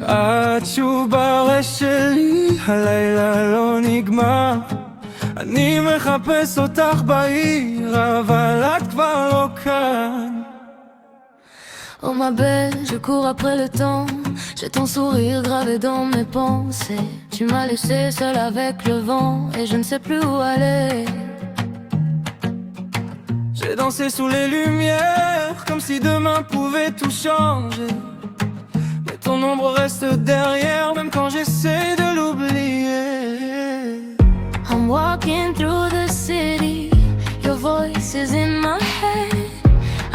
את שוב ברש שלי, הלילה לא נגמר. אני מחפש אותך בעיר, אבל את כבר לא כאן. Oh ma belle, je cours après le temps. J'ai ton sourire gravé dans mes pensées. Tu m'as laissé seule avec le vent et je ne sais plus où aller. J'ai dansé sous les lumières, comme si demain pouvait tout changer. Mais ton ombre reste derrière, même quand j'essaie de l'oublier. I'm walking through the city, your voice is in my head.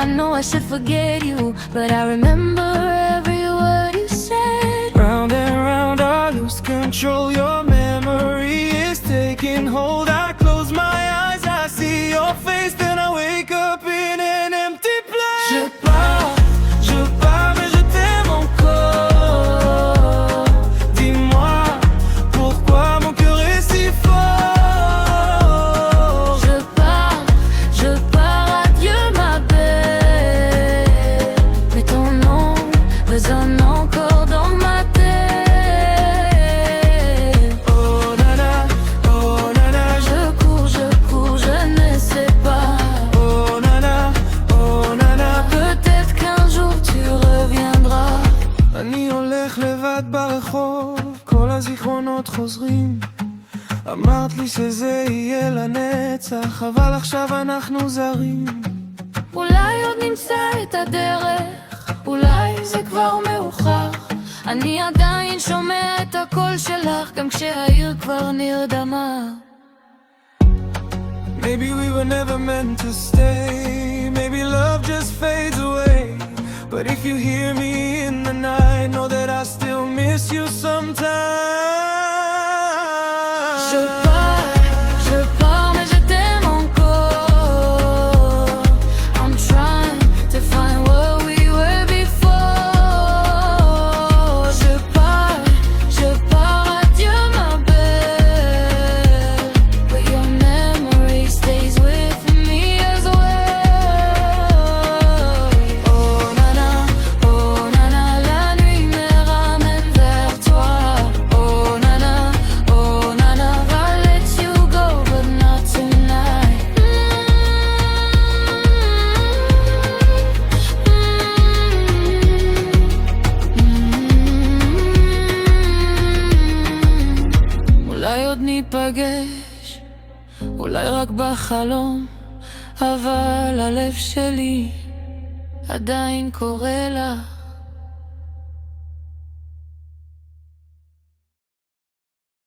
I know I should forget you, but I remember every word you said. Round and round I lose control, your memory is taking hold. I close my eyes, I see your face, then I wake up in an empty place. Je pars, mais je t'aime encore. Dis-moi, pourquoi mon cœur est si fort. Je pars, adieu ma belle. Mais ton nom résonne encore dans ma tête. Oh nana, Je cours, je ne sais pas. oh nana. Peut-être qu'un jour tu reviendras. אני הולך לבד ברחוב, כל הזיכרונות חוזרים. אמרת לי שזה יהיה לנצח, אבל עכשיו אנחנו זרים. אולי עוד נמצא את הדרך, אולי זה כבר מאוחר. אני עדיין שומע את הקול שלך, גם כשהעיר כבר נרדמה. Maybe we were never meant to stay, maybe love just fades away. But if you hear me in the night, know that I still miss you sometimes. Je pars, mais je t'aime encore. I'm trying to find where we were before. Je pars, adieu ma belle. But your memory stays with me as well. Oh nana, la nuit me ramène vers toi. Oh nana, I'll let you go, but not tonight. אולי עוד ניפגש, אולי רק בחלום, אבל הלב שלי עדיין קורא לך.